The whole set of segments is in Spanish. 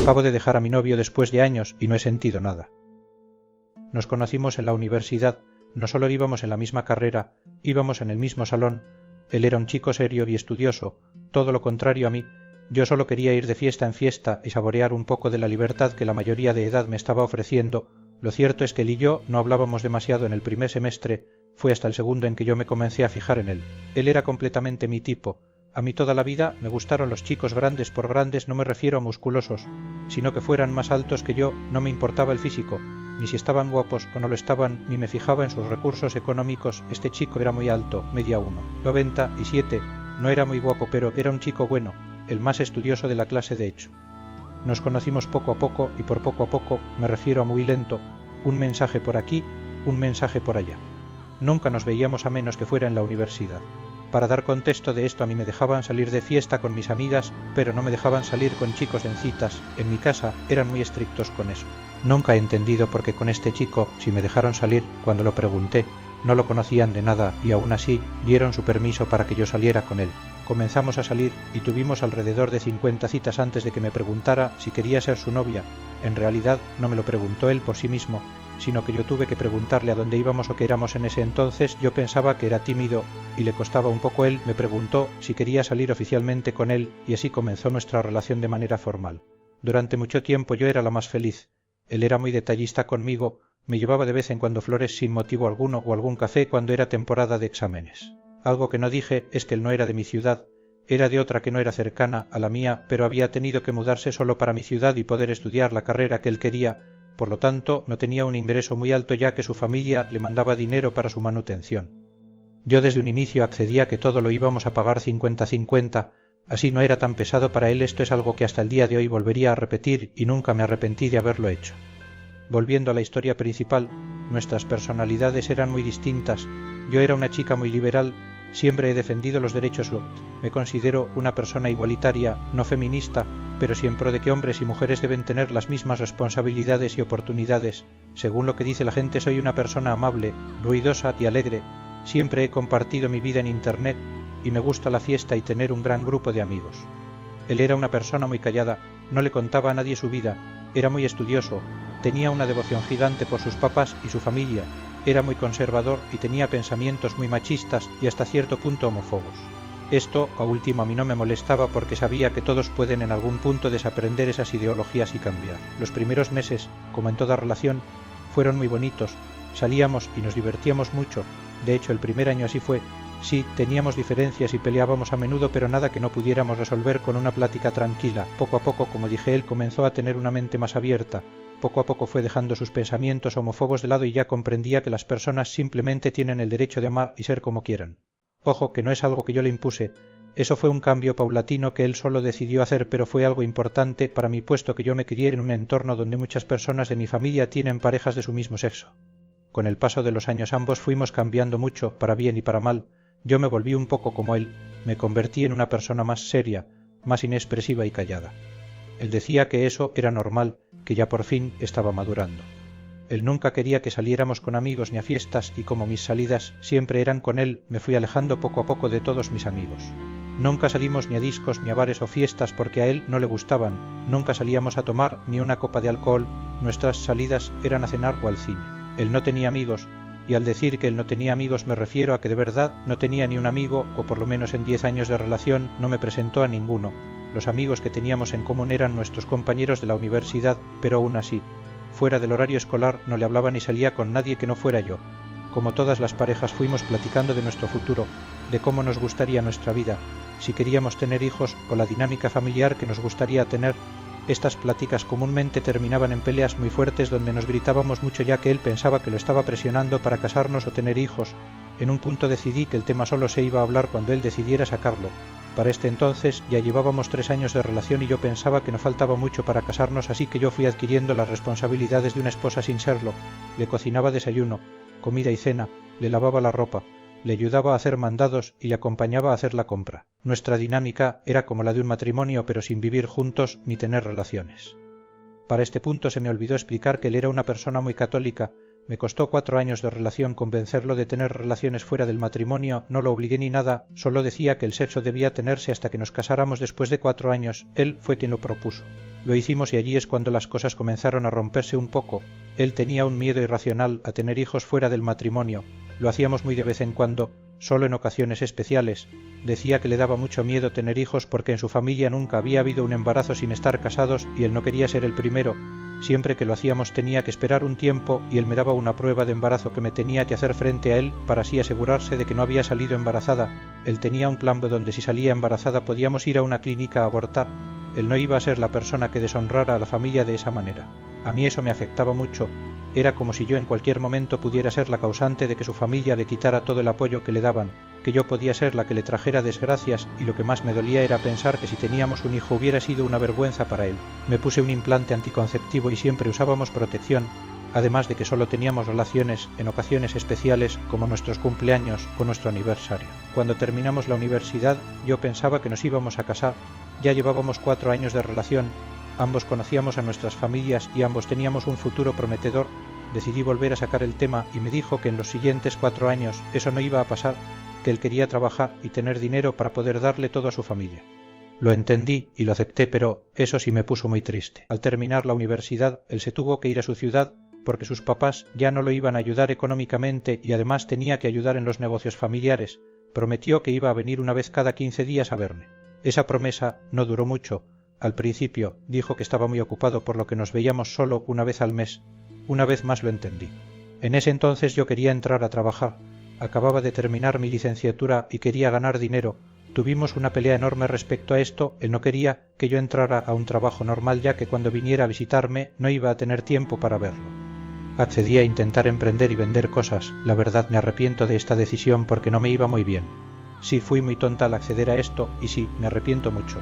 Acabo de dejar a mi novio después de años y no he sentido nada. Nos conocimos en la universidad, no solo íbamos en la misma carrera, íbamos en el mismo salón. Él era un chico serio y estudioso, todo lo contrario a mí. Yo solo quería ir de fiesta en fiesta y saborear un poco de la libertad que la mayoría de edad me estaba ofreciendo. Lo cierto es que él y yo no hablábamos demasiado en el primer semestre, fue hasta el segundo en que yo me comencé a fijar en él. Él era completamente mi tipo. A mí toda la vida me gustaron los chicos grandes. Por grandes no me refiero a musculosos, sino que fueran más altos que yo. No me importaba el físico, ni si estaban guapos o no lo estaban, ni me fijaba en sus recursos económicos. Este chico era muy alto, media 1,97. No era muy guapo, pero era un chico bueno, el más estudioso de la clase de hecho. Nos conocimos poco a poco, y por poco a poco me refiero a muy lento, un mensaje por aquí, un mensaje por allá. Nunca nos veíamos a menos que fuera en la universidad. Para dar contexto de esto, a mí me dejaban salir de fiesta con mis amigas, pero no me dejaban salir con chicos en citas. En mi casa eran muy estrictos con eso. Nunca he entendido por qué con este chico, si me dejaron salir, cuando lo pregunté, no lo conocían de nada y aún así dieron su permiso para que yo saliera con él. Comenzamos a salir y tuvimos alrededor de 50 citas antes de que me preguntara si quería ser su novia. En realidad no me lo preguntó él por sí mismo, sino que yo tuve que preguntarle a dónde íbamos o qué éramos en ese entonces. Yo pensaba que era tímido y le costaba un poco. Él me preguntó si quería salir oficialmente con él y así comenzó nuestra relación de manera formal. Durante mucho tiempo yo era la más feliz. Él era muy detallista conmigo, me llevaba de vez en cuando flores sin motivo alguno o algún café cuando era temporada de exámenes. Algo que no dije es que él no era de mi ciudad, era de otra que no era cercana a la mía, pero había tenido que mudarse solo para mi ciudad y poder estudiar la carrera que él quería. Por lo tanto, no tenía un ingreso muy alto, ya que su familia le mandaba dinero para su manutención. Yo desde un inicio accedía que todo lo íbamos a pagar 50-50, así no era tan pesado para él. Esto es algo que hasta el día de hoy volvería a repetir y nunca me arrepentí de haberlo hecho. Volviendo a la historia principal, nuestras personalidades eran muy distintas. Yo era una chica muy liberal, siempre he defendido los derechos. Me considero una persona igualitaria, no feminista, pero siempre de que hombres y mujeres deben tener las mismas responsabilidades y oportunidades. Según lo que dice la gente, soy una persona amable, ruidosa y alegre. Siempre he compartido mi vida en internet y me gusta la fiesta y tener un gran grupo de amigos. Él era una persona muy callada, no le contaba a nadie su vida, era muy estudioso, tenía una devoción gigante por sus papás y su familia, era muy conservador y tenía pensamientos muy machistas y hasta cierto punto homófobos. Esto, a último, a mí no me molestaba porque sabía que todos pueden en algún punto desaprender esas ideologías y cambiar. Los primeros meses, como en toda relación, fueron muy bonitos, salíamos y nos divertíamos mucho. De hecho, el primer año así fue. Sí, teníamos diferencias y peleábamos a menudo, pero nada que no pudiéramos resolver con una plática tranquila. Poco a poco, como dije, él comenzó a tener una mente más abierta. Poco a poco fue dejando sus pensamientos homófobos de lado y ya comprendía que las personas simplemente tienen el derecho de amar y ser como quieran. Ojo, que no es algo que yo le impuse. Eso fue un cambio paulatino que él solo decidió hacer, pero fue algo importante para mí, puesto que yo me crié en un entorno donde muchas personas de mi familia tienen parejas de su mismo sexo. Con el paso de los años ambos fuimos cambiando mucho, para bien y para mal. Yo me volví un poco como él, me convertí en una persona más seria, más inexpresiva y callada. Él decía que eso era normal, que ya por fin estaba madurando. Él nunca quería que saliéramos con amigos ni a fiestas, y como mis salidas siempre eran con él, me fui alejando poco a poco de todos mis amigos. Nunca salimos ni a discos ni a bares o fiestas porque a él no le gustaban, nunca salíamos a tomar ni una copa de alcohol, nuestras salidas eran a cenar o al cine. Él no tenía amigos, y al decir que él no tenía amigos me refiero a que de verdad no tenía ni un amigo, o por lo menos en 10 años de relación no me presentó a ninguno. Los amigos que teníamos en común eran nuestros compañeros de la universidad, pero aún así, fuera del horario escolar no le hablaba ni salía con nadie que no fuera yo. Como todas las parejas fuimos platicando de nuestro futuro, de cómo nos gustaría nuestra vida, si queríamos tener hijos o la dinámica familiar que nos gustaría tener. Estas pláticas comúnmente terminaban en peleas muy fuertes donde nos gritábamos mucho, ya que él pensaba que lo estaba presionando para casarnos o tener hijos. En un punto decidí que el tema solo se iba a hablar cuando él decidiera sacarlo. Para este entonces ya llevábamos 3 años de relación y yo pensaba que no faltaba mucho para casarnos, así que yo fui adquiriendo las responsabilidades de una esposa sin serlo. Le cocinaba desayuno, comida y cena, le lavaba la ropa, le ayudaba a hacer mandados y le acompañaba a hacer la compra. Nuestra dinámica era como la de un matrimonio, pero sin vivir juntos ni tener relaciones. Para este punto se me olvidó explicar que él era una persona muy católica. Me costó 4 años de relación convencerlo de tener relaciones fuera del matrimonio, no lo obligué ni nada, sólo decía que el sexo debía tenerse hasta que nos casáramos después de 4 años, él fue quien lo propuso. Lo hicimos y allí es cuando las cosas comenzaron a romperse un poco. Él tenía un miedo irracional a tener hijos fuera del matrimonio, lo hacíamos muy de vez en cuando, solo en ocasiones especiales. Decía que le daba mucho miedo tener hijos porque en su familia nunca había habido un embarazo sin estar casados y él no quería ser el primero. Siempre que lo hacíamos tenía que esperar un tiempo y él me daba una prueba de embarazo que me tenía que hacer frente a él para así asegurarse de que no había salido embarazada. Él tenía un plan donde si salía embarazada podíamos ir a una clínica a abortar. Él no iba a ser la persona que deshonrara a la familia de esa manera. A mí eso me afectaba mucho. Era como si yo en cualquier momento pudiera ser la causante de que su familia le quitara todo el apoyo que le daban, que yo podía ser la que le trajera desgracias y lo que más me dolía era pensar que si teníamos un hijo hubiera sido una vergüenza para él. Me puse un implante anticonceptivo y siempre usábamos protección, además de que solo teníamos relaciones en ocasiones especiales como nuestros cumpleaños o nuestro aniversario. Cuando terminamos la universidad yo pensaba que nos íbamos a casar, ya llevábamos 4 años de relación, ambos conocíamos a nuestras familias y ambos teníamos un futuro prometedor. Decidí volver a sacar el tema y me dijo que en los siguientes 4 años eso no iba a pasar, que él quería trabajar y tener dinero para poder darle todo a su familia. Lo entendí y lo acepté, pero eso sí me puso muy triste. Al terminar la universidad, él se tuvo que ir a su ciudad porque sus papás ya no lo iban a ayudar económicamente y además tenía que ayudar en los negocios familiares. Prometió que iba a venir una vez cada 15 días a verme. Esa promesa no duró mucho. Al principio dijo que estaba muy ocupado por lo que nos veíamos solo una vez al mes. Una vez más lo entendí. En ese entonces yo quería entrar a trabajar. Acababa de terminar mi licenciatura y quería ganar dinero. Tuvimos una pelea enorme respecto a esto. Él no quería que yo entrara a un trabajo normal ya que cuando viniera a visitarme no iba a tener tiempo para verlo. Accedí a intentar emprender y vender cosas. La verdad me arrepiento de esta decisión porque no me iba muy bien. Sí, fui muy tonta al acceder a esto y sí, me arrepiento mucho.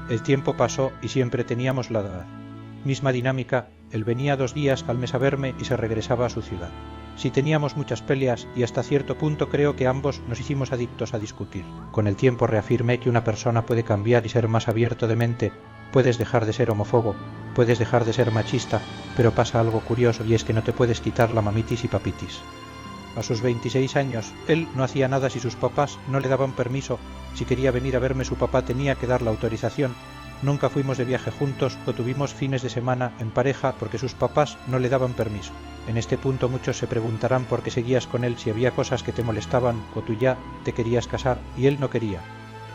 El tiempo pasó y siempre teníamos la edad. Misma dinámica, él venía 2 días al mes a verme y se regresaba a su ciudad. Sí teníamos muchas peleas y hasta cierto punto creo que ambos nos hicimos adictos a discutir. Con el tiempo reafirmé que una persona puede cambiar y ser más abierto de mente, puedes dejar de ser homófobo, puedes dejar de ser machista, pero pasa algo curioso y es que no te puedes quitar la mamitis y papitis. A sus 26 años, él no hacía nada si sus papás no le daban permiso. Si quería venir a verme su papá tenía que dar la autorización. Nunca fuimos de viaje juntos o tuvimos fines de semana en pareja porque sus papás no le daban permiso. En este punto muchos se preguntarán por qué seguías con él si había cosas que te molestaban o tú ya te querías casar y él no quería.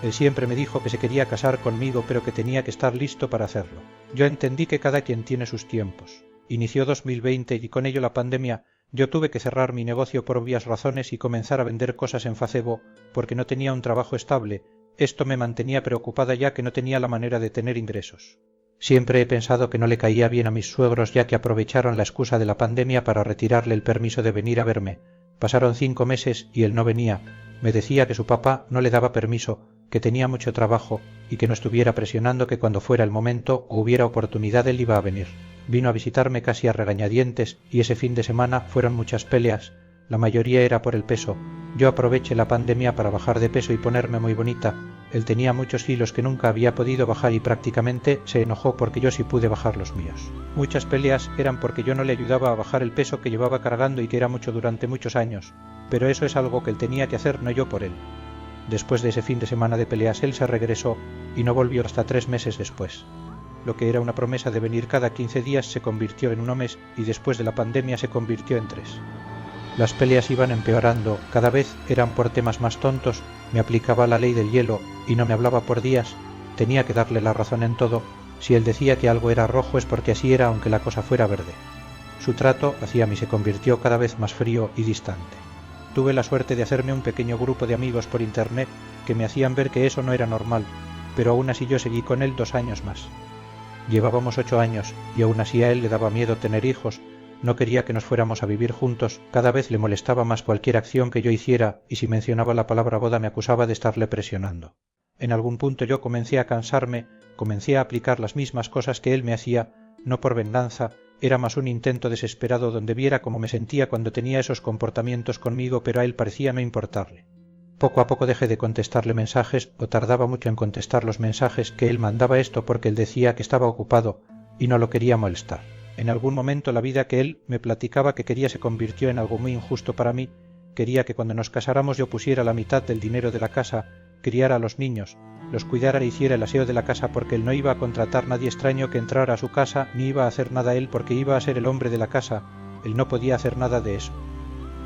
Él siempre me dijo que se quería casar conmigo pero que tenía que estar listo para hacerlo. Yo entendí que cada quien tiene sus tiempos. Inició 2020 y con ello la pandemia. Yo tuve que cerrar mi negocio por obvias razones y comenzar a vender cosas en Facebook porque no tenía un trabajo estable. Esto me mantenía preocupada ya que no tenía la manera de tener ingresos. Siempre he pensado que no le caía bien a mis suegros ya que aprovecharon la excusa de la pandemia para retirarle el permiso de venir a verme. Pasaron 5 meses y él no venía. Me decía que su papá no le daba permiso, que tenía mucho trabajo y que no estuviera presionando que cuando fuera el momento o hubiera oportunidad él iba a venir. Vino a visitarme casi a regañadientes y ese fin de semana fueron muchas peleas. La mayoría era por el peso. Yo aproveché la pandemia para bajar de peso y ponerme muy bonita. Él tenía muchos kilos que nunca había podido bajar y prácticamente se enojó porque yo sí pude bajar los míos. Muchas peleas eran porque yo no le ayudaba a bajar el peso que llevaba cargando y que era mucho durante muchos años. Pero eso es algo que él tenía que hacer, no yo por él. Después de ese fin de semana de peleas él se regresó y no volvió hasta 3 meses después. Lo que era una promesa de venir cada 15 días se convirtió en 1 mes y después de la pandemia se convirtió en 3. Las peleas iban empeorando, cada vez eran por temas más tontos, me aplicaba la ley del hielo y no me hablaba por días, tenía que darle la razón en todo, si él decía que algo era rojo es porque así era aunque la cosa fuera verde. Su trato hacia mí se convirtió cada vez más frío y distante. Tuve la suerte de hacerme un pequeño grupo de amigos por internet que me hacían ver que eso no era normal, pero aún así yo seguí con él 2 años más. Llevábamos 8 años y aún así a él le daba miedo tener hijos, no quería que nos fuéramos a vivir juntos, cada vez le molestaba más cualquier acción que yo hiciera y si mencionaba la palabra boda me acusaba de estarle presionando. En algún punto yo comencé a cansarme, comencé a aplicar las mismas cosas que él me hacía, no por venganza, era más un intento desesperado donde viera cómo me sentía cuando tenía esos comportamientos conmigo pero a él parecía no importarle. Poco a poco dejé de contestarle mensajes o tardaba mucho en contestar los mensajes que él mandaba esto porque él decía que estaba ocupado y no lo quería molestar. En algún momento la vida que él me platicaba que quería se convirtió en algo muy injusto para mí. Quería que cuando nos casáramos yo pusiera la mitad del dinero de la casa, criara a los niños, los cuidara e hiciera el aseo de la casa, porque él no iba a contratar nadie extraño que entrara a su casa, ni iba a hacer nada él porque iba a ser el hombre de la casa. Él no podía hacer nada de eso.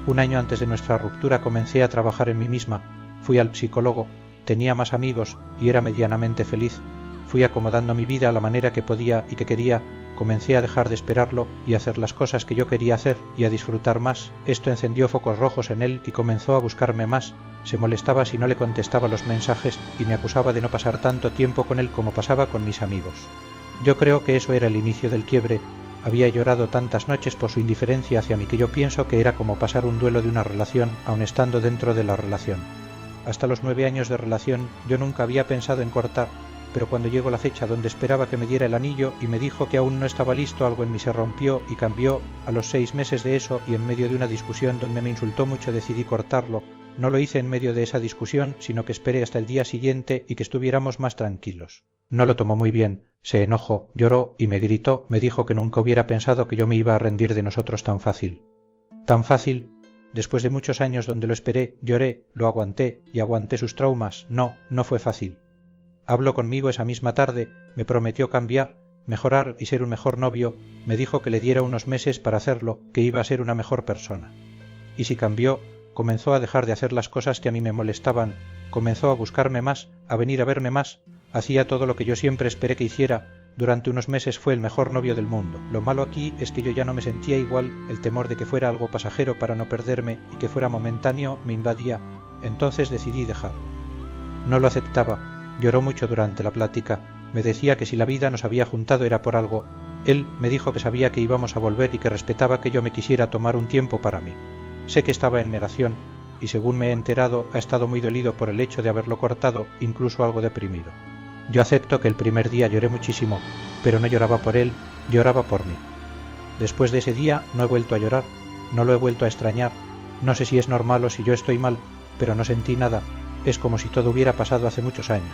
Un año antes de nuestra ruptura comencé a trabajar en mí misma. Fui al psicólogo, tenía más amigos y era medianamente feliz. Fui acomodando mi vida a la manera que podía y que quería. Comencé a dejar de esperarlo y a hacer las cosas que yo quería hacer y a disfrutar más. Esto encendió focos rojos en él y comenzó a buscarme más. Se molestaba si no le contestaba los mensajes y me acusaba de no pasar tanto tiempo con él como pasaba con mis amigos. Yo creo que eso era el inicio del quiebre. Había llorado tantas noches por su indiferencia hacia mí que yo pienso que era como pasar un duelo de una relación aun estando dentro de la relación. Hasta los 9 años de relación yo nunca había pensado en cortar, pero cuando llegó la fecha donde esperaba que me diera el anillo y me dijo que aún no estaba listo, algo en mí se rompió y cambió. A los 6 meses de eso y en medio de una discusión donde me insultó mucho decidí cortarlo. No lo hice en medio de esa discusión, sino que esperé hasta el día siguiente y que estuviéramos más tranquilos. No lo tomó muy bien, se enojó, lloró y me gritó, me dijo que nunca hubiera pensado que yo me iba a rendir de nosotros tan fácil. Tan fácil. Después de muchos años donde lo esperé, lloré, lo aguanté y aguanté sus traumas. No fue fácil. Habló conmigo esa misma tarde, me prometió cambiar, mejorar y ser un mejor novio, me dijo que le diera unos meses para hacerlo, que iba a ser una mejor persona. Y si cambió, comenzó a dejar de hacer las cosas que a mí me molestaban, comenzó a buscarme más, a venir a verme más, hacía todo lo que yo siempre esperé que hiciera. Durante unos meses fue el mejor novio del mundo. Lo malo aquí es que yo ya no me sentía igual, el temor de que fuera algo pasajero para no perderme y que fuera momentáneo me invadía, entonces decidí dejarlo. No lo aceptaba. Lloró mucho durante la plática, me decía que si la vida nos había juntado era por algo. Él me dijo que sabía que íbamos a volver y que respetaba que yo me quisiera tomar un tiempo para mí. Sé que estaba en negación y según me he enterado ha estado muy dolido por el hecho de haberlo cortado, incluso algo deprimido. Yo acepto que el primer día lloré muchísimo, pero no lloraba por él, lloraba por mí. Después de ese día no he vuelto a llorar, no lo he vuelto a extrañar. No sé si es normal o si yo estoy mal, pero no sentí nada. Es como si todo hubiera pasado hace muchos años.